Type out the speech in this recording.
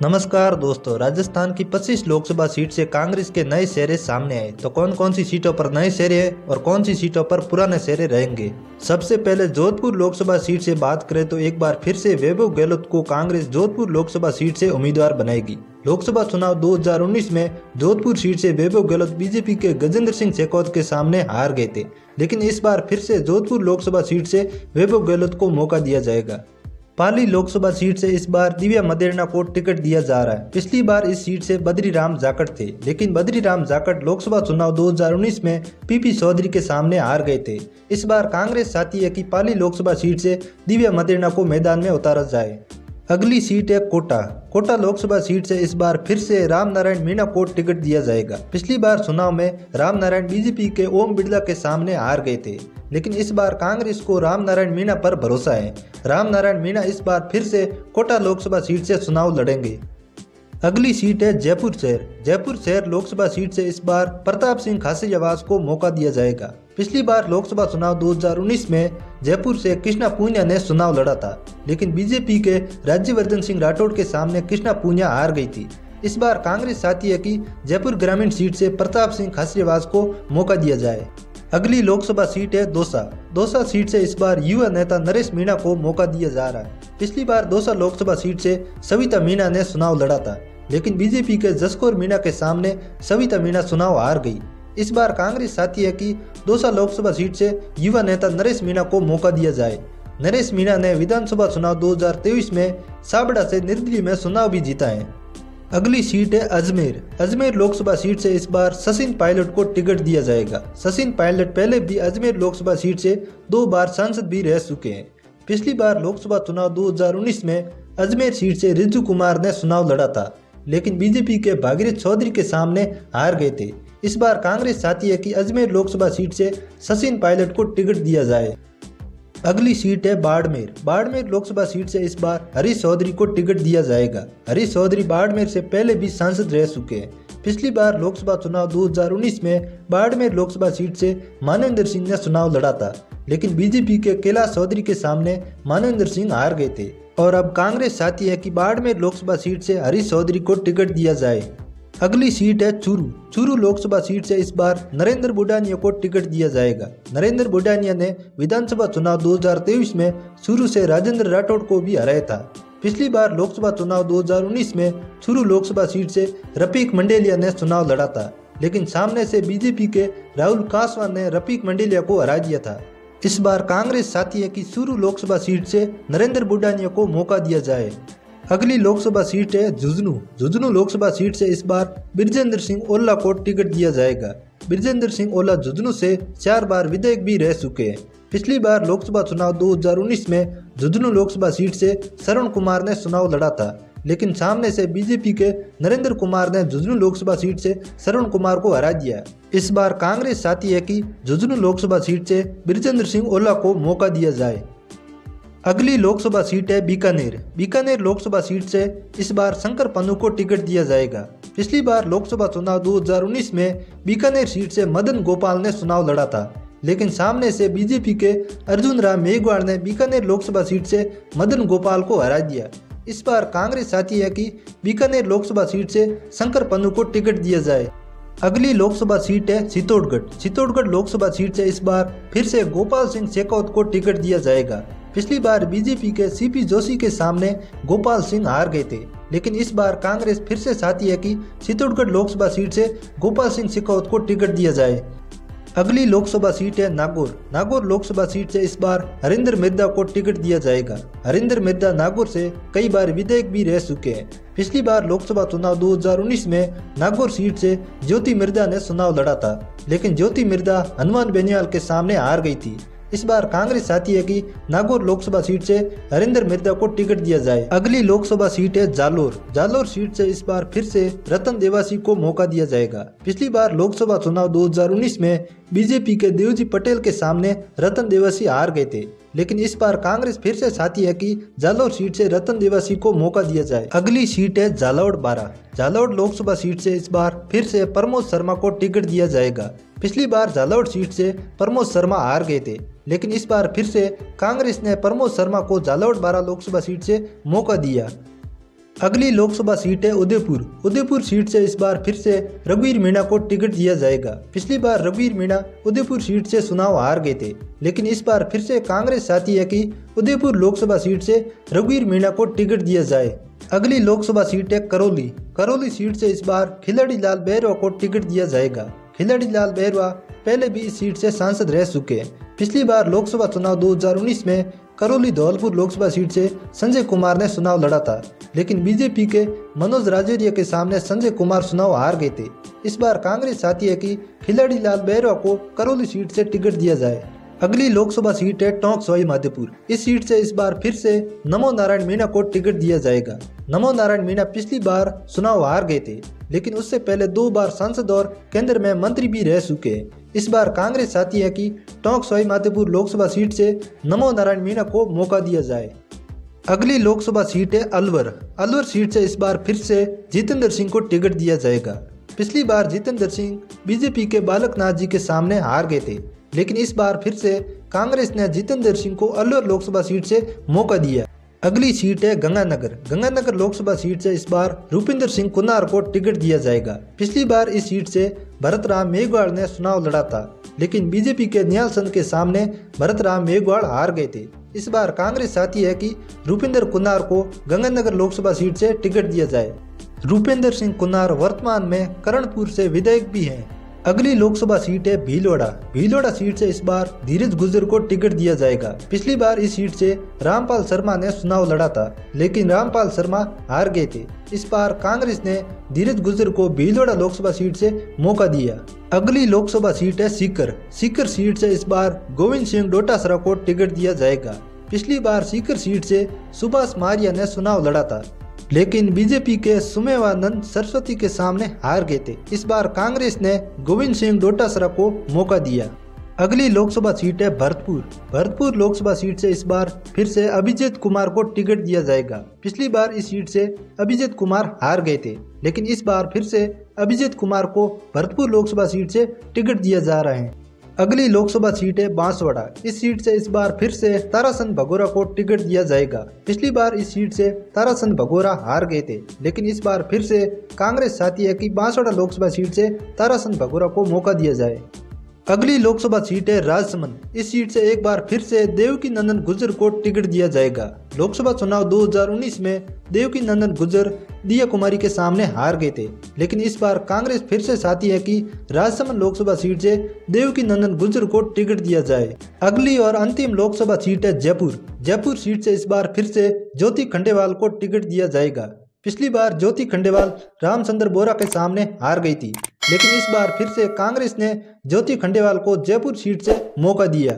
नमस्कार दोस्तों, राजस्थान की 25 लोकसभा सीट से कांग्रेस के नए चेहरे सामने आए। तो कौन कौन सी सीटों पर नए चेहरे हैं और कौन सी सीटों पर पुराने चेहरे रहेंगे। सबसे पहले जोधपुर लोकसभा सीट से बात करें तो एक बार फिर से वैभव गहलोत को कांग्रेस जोधपुर लोकसभा सीट से उम्मीदवार बनाएगी। लोकसभा चुनाव 2019 में जोधपुर सीट से वैभव गहलोत बीजेपी के गजेंद्र सिंह शेखावत के सामने हार गए थे, लेकिन इस बार फिर से जोधपुर लोकसभा सीट से वैभव गहलोत को मौका दिया जाएगा। पाली लोकसभा सीट से इस बार दिव्या मदेरणा को टिकट दिया जा रहा है। पिछली बार इस सीट से बद्रीराम जाखड़ थे, लेकिन बद्रीराम जाखड़ लोकसभा चुनाव 2019 में पीपी चौधरी के सामने हार गए थे। इस बार कांग्रेस चाहती है कि पाली लोकसभा सीट से दिव्या मदेरणा को मैदान में उतारा जाए। अगली सीट है कोटा लोकसभा सीट से इस बार फिर से राम नारायण मीणा को टिकट दिया जाएगा। पिछली बार चुनाव में राम नारायण बीजेपी के ओम बिड़ला के सामने हार गए थे, लेकिन इस बार कांग्रेस को राम नारायण मीणा पर भरोसा है। राम नारायण मीणा इस बार फिर से कोटा लोकसभा सीट से चुनाव लड़ेंगे। अगली सीट है जयपुर शहर लोकसभा सीट से इस बार प्रताप सिंह खाचरियावास को मौका दिया जाएगा। पिछली बार लोकसभा चुनाव 2019 में जयपुर से कृष्णा पूनिया ने चुनाव लड़ा था, लेकिन बीजेपी के राज्यवर्धन सिंह राठौड़ के सामने कृष्णा पूनिया हार गई थी। इस बार कांग्रेस चाहती है कि जयपुर ग्रामीण सीट से प्रताप सिंह खाचरियावास को मौका दिया जाए। अगली लोकसभा सीट है दौसा सीट से इस बार युवा नेता नरेश मीणा को मौका दिया जा रहा है। पिछली बार दौसा लोकसभा सीट से सविता मीणा ने चुनाव लड़ा था, लेकिन बीजेपी के जसकौर मीणा के सामने सविता मीणा चुनाव हार गई। इस बार कांग्रेस चाहती है कि दौसा लोकसभा सीट से युवा नेता नरेश मीणा को मौका दिया जाए। नरेश मीणा ने विधानसभा चुनाव 2023 में साबड़ा से निर्दलीय में चुनाव भी जीता है। अगली सीट है अजमेर लोकसभा सीट से इस बार सचिन पायलट को टिकट दिया जाएगा। सचिन पायलट पहले भी अजमेर लोकसभा सीट से 2 बार सांसद भी रह चुके हैं। पिछली बार लोकसभा चुनाव 2019 में अजमेर सीट से रिजू कुमार ने चुनाव लड़ा था, लेकिन बीजेपी के भागीरथ चौधरी के सामने हार गए थे। इस बार कांग्रेस चाहती है कि अजमेर लोकसभा सीट से सचिन पायलट को टिकट दिया जाए। अगली सीट है बाड़मेर लोकसभा सीट से इस बार हरीश चौधरी को टिकट दिया जाएगा। हरीश चौधरी बाड़मेर से पहले भी सांसद रह चुके हैं। पिछली बार लोकसभा चुनाव 2019 में बाड़मेर लोकसभा सीट से मानवेंद्र सिंह ने चुनाव लड़ा था, लेकिन बीजेपी के कैलाश चौधरी के सामने मानवेंद्र सिंह हार गए थे। और अब कांग्रेस चाहती है कि बाड़मेर लोकसभा सीट से हरीश चौधरी को टिकट दिया जाए। अगली सीट है चूरू लोकसभा सीट से इस बार नरेंद्र बुडानिया को टिकट दिया जाएगा। नरेंद्र बुडानिया ने विधानसभा चुनाव 2023 में चूरू से राजेंद्र राठौड़ को भी हराया था। पिछली बार लोकसभा चुनाव 2019 में चूरू लोकसभा सीट से रफीक मंडेलिया ने चुनाव लड़ा था, लेकिन सामने से बीजेपी के राहुल कासवान ने रफीक मंडेलिया को हरा दिया था। इस बार कांग्रेस चाहती है कि चूरू लोकसभा सीट से नरेंद्र बुडानिया को मौका दिया जाए। अगली लोकसभा सीट है झुंझुनू लोकसभा सीट से इस बार बिरजेंद्र सिंह ओल्ला को टिकट दिया जाएगा। बिरजेंद्र सिंह ओल्ला झुंझुनू से 4 बार विधायक भी रह चुके हैं। पिछली बार लोकसभा चुनाव 2019 में झुंझुनू लोकसभा सीट से शरण कुमार ने चुनाव लड़ा था, लेकिन सामने से बीजेपी के नरेंद्र कुमार ने झुंझुनू लोकसभा सीट से शरण कुमार को हरा दिया। इस बार कांग्रेस चाहती है कि झुंझुनू लोकसभा सीट से बिरजेंद्र सिंह ओल्ला को मौका दिया जाए। अगली लोकसभा सीट है बीकानेर लोकसभा सीट से इस बार शंकर पन्नू को टिकट दिया जाएगा। पिछली बार लोकसभा चुनाव 2019 में बीकानेर सीट से मदन गोपाल ने चुनाव लड़ा था, लेकिन सामने से बीजेपी के अर्जुन राम मेघवाल ने बीकानेर लोकसभा सीट से मदन गोपाल को हरा दिया। इस बार कांग्रेस चाहती है कि बीकानेर लोकसभा सीट से शंकर पन्नू को टिकट दिया जाए। अगली लोकसभा सीट है चित्तौड़गढ़ लोकसभा सीट से इस बार फिर से गोपाल सिंह शेखावत को टिकट दिया जाएगा। पिछली बार बीजेपी के सीपी जोशी के सामने गोपाल सिंह हार गए थे, लेकिन इस बार कांग्रेस फिर से चाहती है कि चित्तौड़गढ़ लोकसभा सीट से गोपाल सिंह शेखावत को टिकट दिया जाए। अगली लोकसभा सीट है नागौर लोकसभा सीट से इस बार हरिंदर मिर्धा को टिकट दिया जाएगा। हरिंदर मिर्धा नागौर से कई बार विधायक भी रह चुके हैं। पिछली बार लोकसभा चुनाव 2019 में नागौर सीट से ज्योति मिर्धा ने चुनाव लड़ा था, लेकिन ज्योति मिर्धा हनुमान बेनीवाल के सामने हार गई थी। इस बार कांग्रेस चाहती है कि नागौर लोकसभा सीट से हरिंदर मिर्धा को टिकट दिया जाए। अगली लोकसभा सीट है जालोर सीट से इस बार फिर से रतन देवासी को मौका दिया जाएगा। पिछली बार लोकसभा चुनाव 2019 में बीजेपी के देवजी पटेल के सामने रतन देवासी हार गए थे, लेकिन इस बार कांग्रेस फिर से चाहती है कि जालोर सीट से रतन देवासी को मौका दिया जाए। अगली सीट है झालावाड़ लोकसभा सीट से इस बार फिर से प्रमोद शर्मा को टिकट दिया जाएगा। पिछली बार झालावाड़ सीट से प्रमोद शर्मा हार गए थे, लेकिन इस बार फिर से कांग्रेस ने प्रमोद शर्मा को झालावाड़ 12 लोकसभा सीट से मौका दिया। अगली लोकसभा सीट है उदयपुर। उदयपुर सीट से इस बार फिर से रघुवीर मीणा को टिकट दिया जाएगा। पिछली बार रघुवीर मीणा उदयपुर सीट से चुनाव हार गए थे, लेकिन इस बार फिर से कांग्रेस चाहती है कि उदयपुर लोकसभा सीट से रघुवीर मीणा को टिकट दिया जाए। अगली लोकसभा सीट है करौली। करौली सीट से इस बार खिलाड़ी लाल बहरवा को टिकट दिया जाएगा। खिलाड़ी लाल बहरवा पहले भी इस सीट से सांसद रह चुके हैं। पिछली बार लोकसभा चुनाव 2019 में करौली धौलपुर लोकसभा सीट से संजय कुमार ने चुनाव लड़ा था, लेकिन बीजेपी के मनोज राजौरिया के सामने संजय कुमार चुनाव हार गए थे। इस बार कांग्रेस चाहती है कि खिलाड़ी लाल बहरवा को करौली सीट से टिकट दिया जाए। अगली लोकसभा सीट है टोंक सवाई माधोपुर। इस सीट से इस बार फिर से नमो नारायण मीणा को टिकट दिया जाएगा। नमो नारायण मीणा पिछली बार चुनाव हार गए थे, लेकिन उससे पहले 2 बार सांसद और केंद्र में मंत्री भी रह चुके हैं। इस बार कांग्रेस चाहती है कि टोंक सवाई माधोपुर लोकसभा सीट से नमो नारायण मीणा को मौका दिया जाए। अगली लोकसभा सीट है अलवर। अलवर सीट से इस बार फिर से जितेंद्र सिंह को टिकट दिया जाएगा। पिछली बार जितेंद्र सिंह बीजेपी के बालकनाथ जी के सामने हार गए थे, लेकिन इस बार फिर से कांग्रेस ने जितेंद्र सिंह को अलवर लोकसभा सीट से मौका दिया। अगली सीट है गंगानगर। गंगानगर लोकसभा सीट से इस बार रूपिंदर सिंह कुन्नार को टिकट दिया जाएगा। पिछली बार इस सीट से भरतराम मेघवाल ने चुनाव लड़ा था, लेकिन बीजेपी के निहाल चंद के सामने भरतराम मेघवाल हार गए थे। इस बार कांग्रेस चाहती है कि रूपिंदर कुन्नार को गंगानगर लोकसभा सीट से टिकट दिया जाए। रूपिंदर सिंह कुन्नार वर्तमान में करणपुर से विधायक भी हैं। अगली लोकसभा सीट है भीलवाड़ा। भीलवाड़ा सीट से इस बार धीरज गुर्जर को टिकट दिया जाएगा। पिछली बार इस सीट से रामपाल शर्मा ने चुनाव लड़ा था, लेकिन रामपाल शर्मा हार गए थे। इस बार कांग्रेस ने धीरज गुर्जर को भीलवाड़ा लोकसभा सीट से मौका दिया। अगली लोकसभा सीट है सीकर। सीकर सीट से इस बार गोविंद सिंह डोटासरा को टिकट दिया जाएगा। पिछली बार सीकर सीट से सुभाष मारिया ने चुनाव लड़ा था, लेकिन बीजेपी के सुमेवानंद सरस्वती के सामने हार गए थे। इस बार कांग्रेस ने गोविंद सिंह डोटासरा को मौका दिया। अगली लोकसभा सीट है भरतपुर। भरतपुर लोकसभा सीट से इस बार फिर से अभिजीत कुमार को टिकट दिया जाएगा। पिछली बार इस सीट से अभिजीत कुमार हार गए थे, लेकिन इस बार फिर से अभिजीत कुमार को भरतपुर लोकसभा सीट से टिकट दिया जा रहा है। अगली लोकसभा सीट है बांसवाड़ा। इस सीट से इस बार फिर से ताराचंद भगोरा को टिकट दिया जाएगा। पिछली बार इस सीट से ताराचंद भगोरा हार गए थे, लेकिन इस बार फिर से कांग्रेस चाहती है कि बांसवाड़ा लोकसभा सीट से ताराचंद भगोरा को मौका दिया जाए। अगली लोकसभा सीट है राजसमंद। इस सीट से एक बार फिर से देवकी नंदन गुर्जर को टिकट दिया जाएगा। लोकसभा चुनाव 2019 में देवकी नंदन गुर्जर दिया कुमारी के सामने हार गए थे, लेकिन इस बार कांग्रेस फिर से चाहती है कि राजसमंद लोकसभा सीट से देवकी नंदन गुर्जर को टिकट दिया जाए। अगली और अंतिम लोकसभा सीट है जयपुर। जयपुर सीट से इस बार फिर से ज्योति खंडेवाल को टिकट दिया जाएगा। पिछली बार ज्योति खंडेवाल रामचंद्र बोरा के सामने हार गई थी, लेकिन इस बार फिर से कांग्रेस ने ज्योति खंडेवाल को जयपुर सीट से मौका दिया।